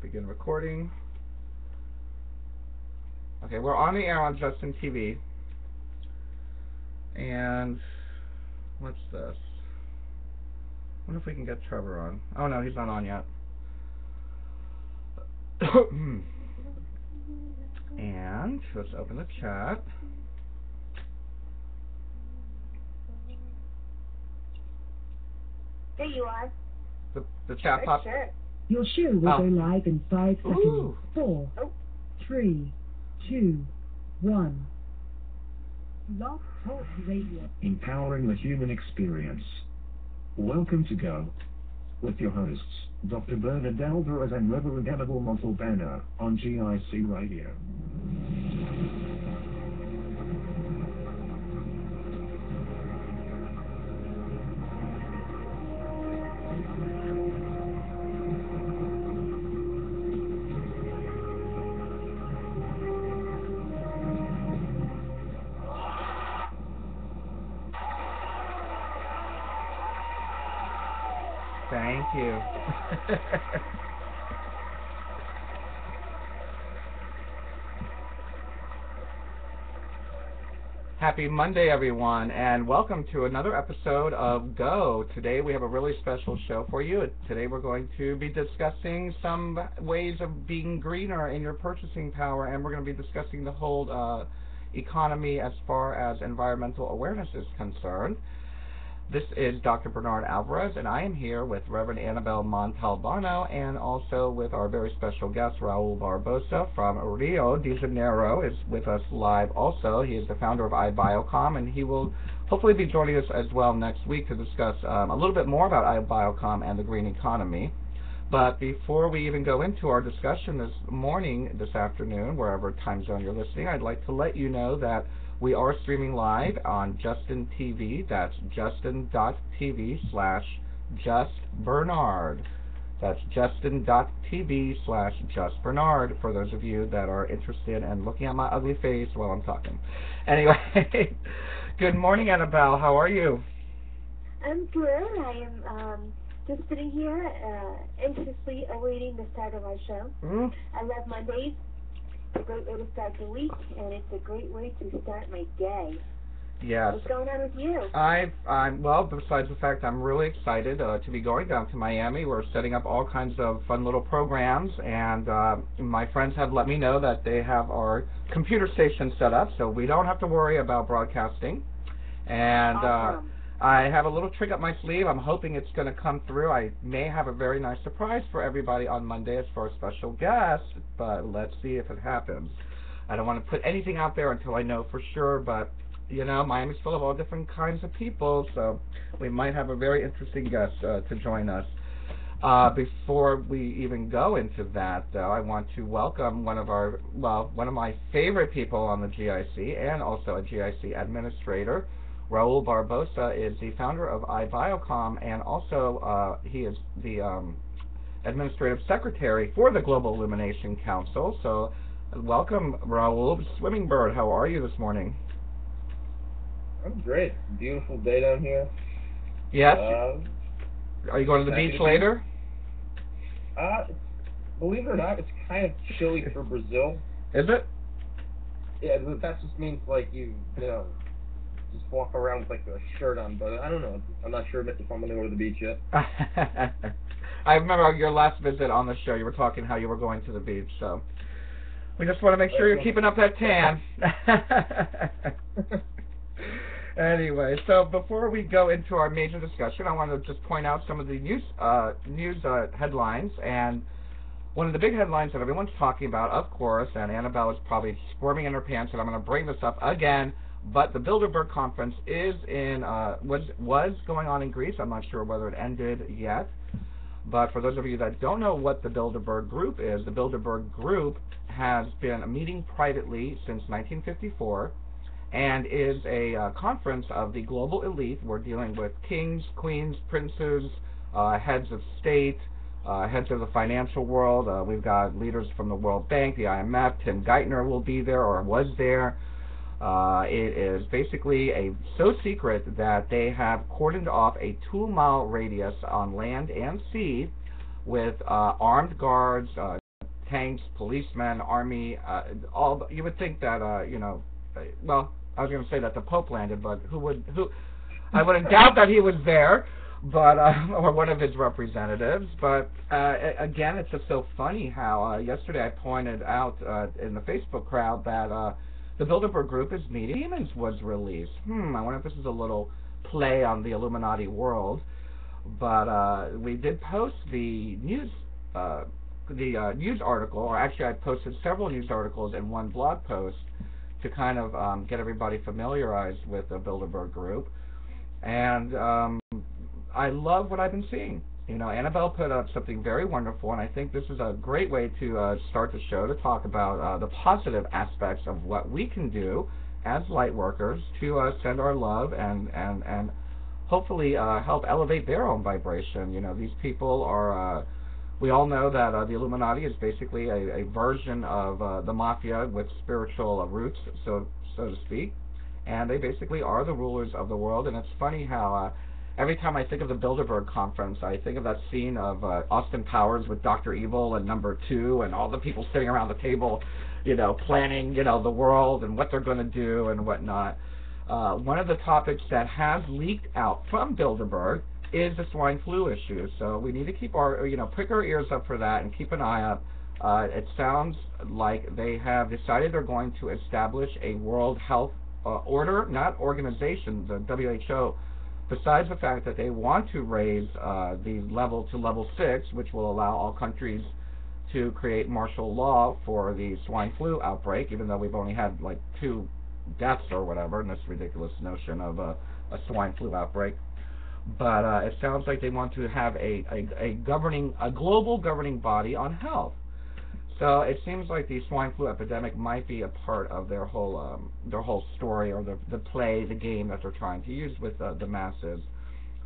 Begin recording. Okay, we're on the air on Justin TV. And what's this? I wonder if we can get Trevor on. Oh no, he's not on yet. And let's open the chat. There you are. The chat popped. Sure. Your show will go live in 5 seconds. Ooh. 4, 3, 2, 1. Love Talk Radio. Empowering the human experience. Welcome to Go. With your hosts, Dr. Bernard Alvarez and Reverend Anabel Montalbano on GIC Radio. Thank you. Happy Monday, everyone, and welcome to another episode of Go. Today we have a really special show for you. Today we're going to be discussing some ways of being greener in your purchasing power, and we're going to be discussing the whole economy as far as environmental awareness is concerned. This is Dr. Bernard Alvarez, and I am here with Reverend Anabel Montalbano, and also with our very special guest, Raul Barbosa from Rio de Janeiro, is with us live also. He is the founder of iBiocom, and he will hopefully be joining us as well next week to discuss a little bit more about iBiocom and the green economy. But before we even go into our discussion this afternoon, wherever time zone you're listening, I'd like to let you know that we are streaming live on Justin TV. That's justin.tv/justbernard. That's justin.tv/justbernard for those of you that are interested in looking at my ugly face while I'm talking. Anyway, good morning, Anabel. How are you? I'm good. I am just sitting here anxiously awaiting the start of our show. I love Mondays. It's a great way to start the week, and it's a great way to start my day. Yes. What's going on with you? Well, besides the fact I'm really excited to be going down to Miami. We're setting up all kinds of fun little programs, and my friends have let me know that they have our computer station set up, so we don't have to worry about broadcasting. And Awesome. I have a little trick up my sleeve. I'm hoping it's going to come through. I may have a very nice surprise for everybody on Monday as for a special guest, but let's see if it happens. I don't want to put anything out there until I know for sure, but, you know, Miami's full of all different kinds of people, so we might have a very interesting guest to join us. Before we even go into that, though, I want to welcome one of my favorite people on the GIC and also a GIC administrator. Raul Barbosa is the founder of iBiocom, and also he is the administrative secretary for the Global Illumination Council. So welcome, Raul. Swimming Bird, how are you this morning? I'm great. Beautiful day down here. Yes? Are you going to the beach later? Believe it or not, it's kind of chilly for Brazil. Is it? Yeah, but that just means like you know, just walk around with like a shirt on, but I don't know. I'm not sure if I'm going to go to the beach yet. I remember your last visit on the show, you were talking how you were going to the beach, so we just want to make sure you're keeping up that tan. Anyway, so before we go into our major discussion, I want to just point out some of the news headlines, and one of the big headlines that everyone's talking about, of course, and Anabel is probably squirming in her pants, and I'm going to bring this up again, but the Bilderberg conference is was going on in Greece. I'm not sure whether it ended yet. But for those of you that don't know what the Bilderberg Group is, the Bilderberg Group has been meeting privately since 1954 and is a conference of the global elite. We're dealing with kings, queens, princes, heads of state, heads of the financial world. We've got leaders from the World Bank, the IMF. Tim Geithner will be there or was there. It is basically so secret that they have cordoned off a 2-mile radius on land and sea with armed guards, tanks, policemen, army, all. You would think that, well, I was going to say that the Pope landed, but who? I wouldn't doubt that he was there, but or one of his representatives. But again, it's just so funny how yesterday I pointed out in the Facebook crowd that the Bilderberg Group is meeting demons was released. I wonder if this is a little play on the Illuminati world. But we did post the news article, or actually I posted several news articles in one blog post to kind of get everybody familiarized with the Bilderberg Group. And I love what I've been seeing. Anabel put up something very wonderful, and I think this is a great way to start the show to talk about the positive aspects of what we can do as light workers to send our love and hopefully help elevate their own vibration. These people are, we all know that the Illuminati is basically a version of the mafia with spiritual roots, so to speak, and they basically are the rulers of the world. And it's funny how every time I think of the Bilderberg Conference, I think of that scene of Austin Powers with Dr. Evil and Number 2 and all the people sitting around the table, planning, the world and what they're going to do and whatnot. One of the topics that has leaked out from Bilderberg is the swine flu issue. So we need to keep our, prick our ears up for that and keep an eye up. It sounds like they have decided they're going to establish a World Health Order, not organization, the WHO, besides the fact that they want to raise the level to level 6, which will allow all countries to create martial law for the swine flu outbreak, even though we've only had like 2 deaths or whatever in this ridiculous notion of a swine flu outbreak. But it sounds like they want to have a global governing body on health. So it seems like the swine flu epidemic might be a part of their whole story, or the play, the game that they're trying to use with the masses.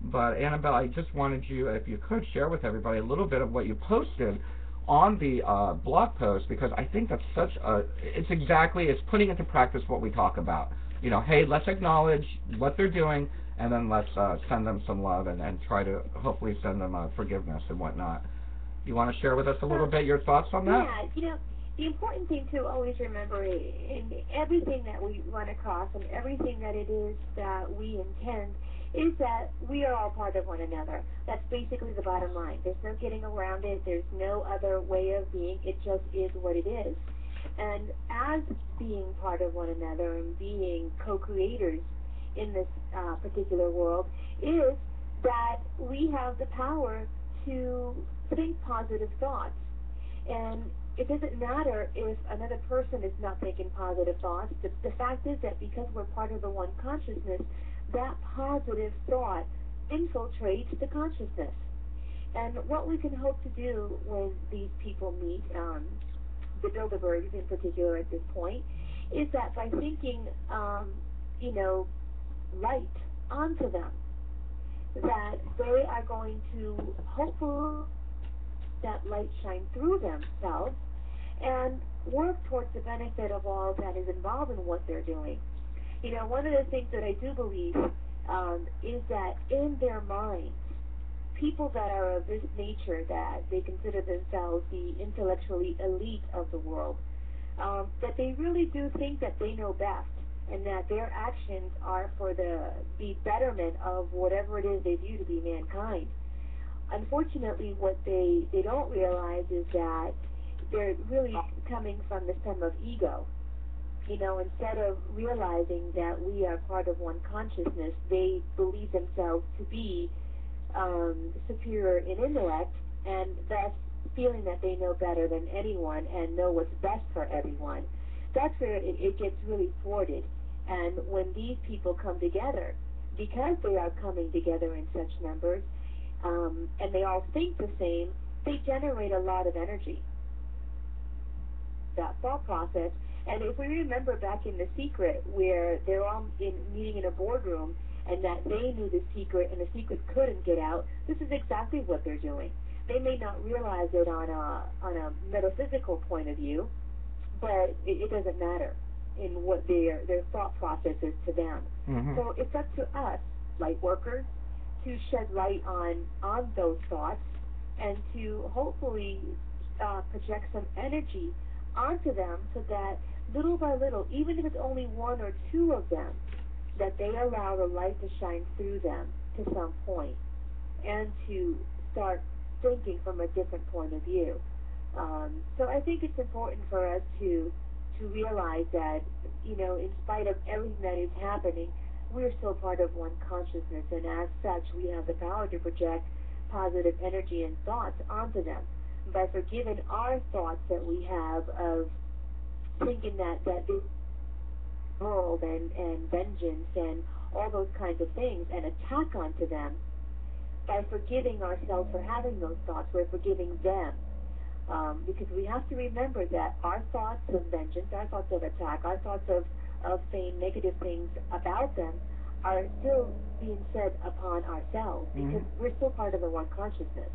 But Anabel, I just wanted you, if you could, share with everybody a little bit of what you posted on the blog post, because I think that's it's putting into practice what we talk about. Hey, let's acknowledge what they're doing, and then let's send them some love and try to hopefully send them forgiveness and whatnot. You want to share with us a little bit your thoughts on that? Yeah, the important thing to always remember in everything that we run across and everything that it is that we intend is that we are all part of one another. That's basically the bottom line. There's no getting around it. There's no other way of being. It just is what it is. And as being part of one another and being co-creators in this particular world is that we have the power to think positive thoughts. And it doesn't matter if another person is not thinking positive thoughts. The fact is that because we're part of the one consciousness, that positive thought infiltrates the consciousness. And what we can hope to do when these people meet, the Bilderbergs in particular at this point, is that by thinking, light onto them, that they are going to hopefully that light shine through themselves and work towards the benefit of all that is involved in what they're doing. One of the things that I do believe is that in their minds, people that are of this nature, that they consider themselves the intellectually elite of the world, that they really do think that they know best, and that their actions are for the betterment of whatever it is they view to be mankind. Unfortunately, what they don't realize is that they're really coming from the stem of ego. Instead of realizing that we are part of one consciousness, they believe themselves to be superior in intellect, and thus feeling that they know better than anyone and know what's best for everyone. That's where it gets really thwarted. And when these people come together, because they are coming together in such numbers, and they all think the same, they generate a lot of energy. That thought process. And if we remember back in The Secret, where they're all meeting in a boardroom, and that they knew the secret, and the secret couldn't get out, this is exactly what they're doing. They may not realize it on a metaphysical point of view, but it doesn't matter in what their thought process is to them. Mm-hmm. So it's up to us, light workers, to shed light on those thoughts and to hopefully project some energy onto them so that little by little, even if it's only one or two of them, that they allow the light to shine through them to some point and to start thinking from a different point of view. So I think it's important for us to realize that, in spite of everything that is happening, we're still part of one consciousness, and as such, we have the power to project positive energy and thoughts onto them. By forgiving our thoughts that we have of thinking that this world and vengeance and all those kinds of things and attack onto them, by forgiving ourselves for having those thoughts, we're forgiving them. Because we have to remember that our thoughts of vengeance, our thoughts of attack, our thoughts of saying negative things about them are still being said upon ourselves, because we're still part of the one consciousness.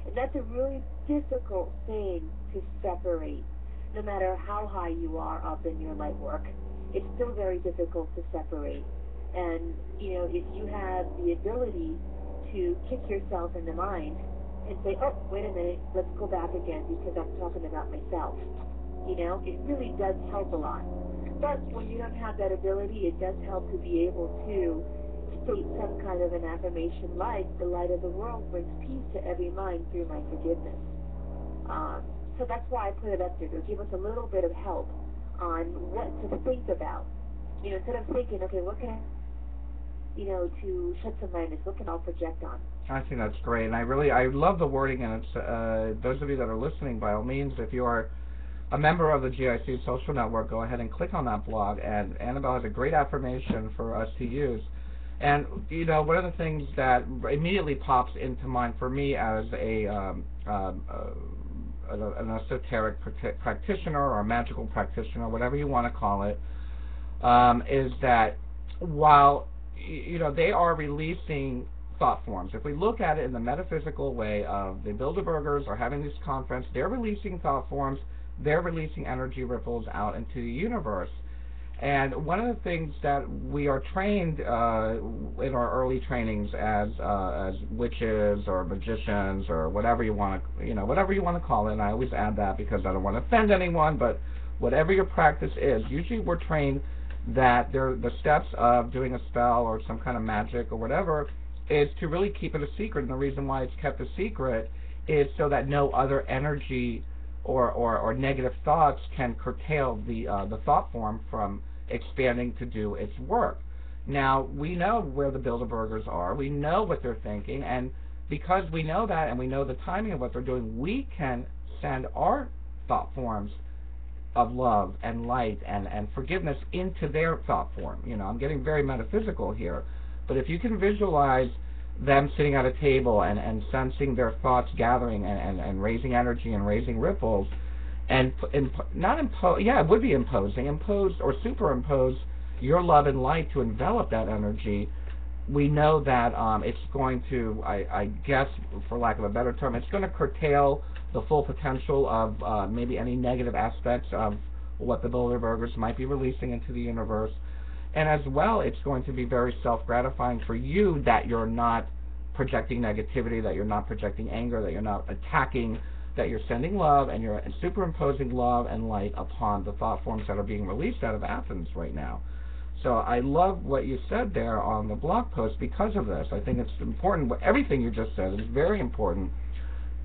And that's a really difficult thing to separate. No matter how high you are up in your light work, it's still very difficult to separate. And, if you have the ability to kick yourself in the mind and say, oh, wait a minute, let's go back again because I'm talking about myself. It really does help a lot. But when you don't have that ability, it does help to be able to state some kind of an affirmation like, the light of the world brings peace to every mind through my forgiveness. So that's why I put it up there, to give us a little bit of help on what to think about. Instead of thinking, okay, what can I, to shut some madness, what can I project on? I think that's great, and I love the wording, and it's those of you that are listening, by all means, if you are a member of the GIC social network, go ahead and click on that blog, and Anabel has a great affirmation for us to use. And, one of the things that immediately pops into mind for me as an esoteric practitioner or a magical practitioner, whatever you want to call it, is that while, they are releasing thought forms. If we look at it in the metaphysical way of the Bilderbergers are having this conference, they're releasing thought forms, they're releasing energy ripples out into the universe. And one of the things that we are trained in our early trainings as witches or magicians or whatever you want to call it, and I always add that because I don't want to offend anyone, but whatever your practice is, usually we're trained that the steps of doing a spell or some kind of magic or whatever is to really keep it a secret, and the reason why it's kept a secret is so that no other energy or negative thoughts can curtail the thought form from expanding to do its work. Now, we know where the Bilderbergers are, we know what they're thinking, and because we know that and we know the timing of what they're doing, we can send our thought forms of love and light and forgiveness into their thought form. I'm getting very metaphysical here, but if you can visualize them sitting at a table and sensing their thoughts gathering and raising energy and raising ripples, and it would be impose or superimpose your love and light to envelop that energy, we know that it's going to, I guess, for lack of a better term, it's going to curtail the full potential of maybe any negative aspects of what the Bilderbergers might be releasing into the universe. And as well, it's going to be very self-gratifying for you that you're not projecting negativity, that you're not projecting anger, that you're not attacking, that you're sending love and you're superimposing love and light upon the thought forms that are being released out of Athens right now. So I love what you said there on the blog post because of this. I think it's important. Everything you just said is very important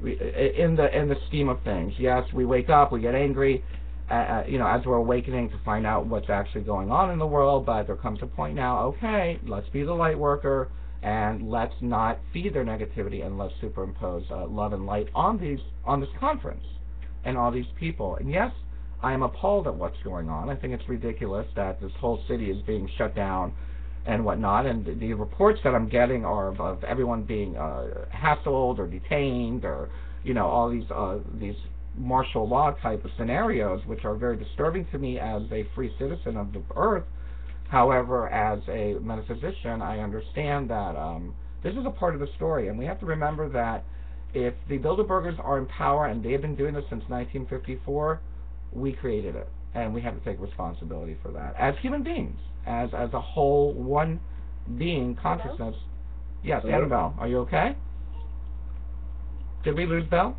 in the scheme of things. Yes, we wake up, we get angry, as we're awakening to find out what's actually going on in the world, but there comes a point now, okay, let's be the light worker, and let's not feed their negativity, and let's superimpose love and light on this conference and all these people. And yes, I am appalled at what's going on. I think it's ridiculous that this whole city is being shut down and whatnot, and the reports that I'm getting are of everyone being hassled or detained, or all these martial law type of scenarios, which are very disturbing to me as a free citizen of the earth. However, as a metaphysician, I understand that this is a part of the story, and we have to remember that if the Bilderbergers are in power, and they have been doing this since 1954, we created it, and we have to take responsibility for that as human beings, as a whole one being consciousness. Hello? Yes, Anabel, are you okay? Did we lose Belle?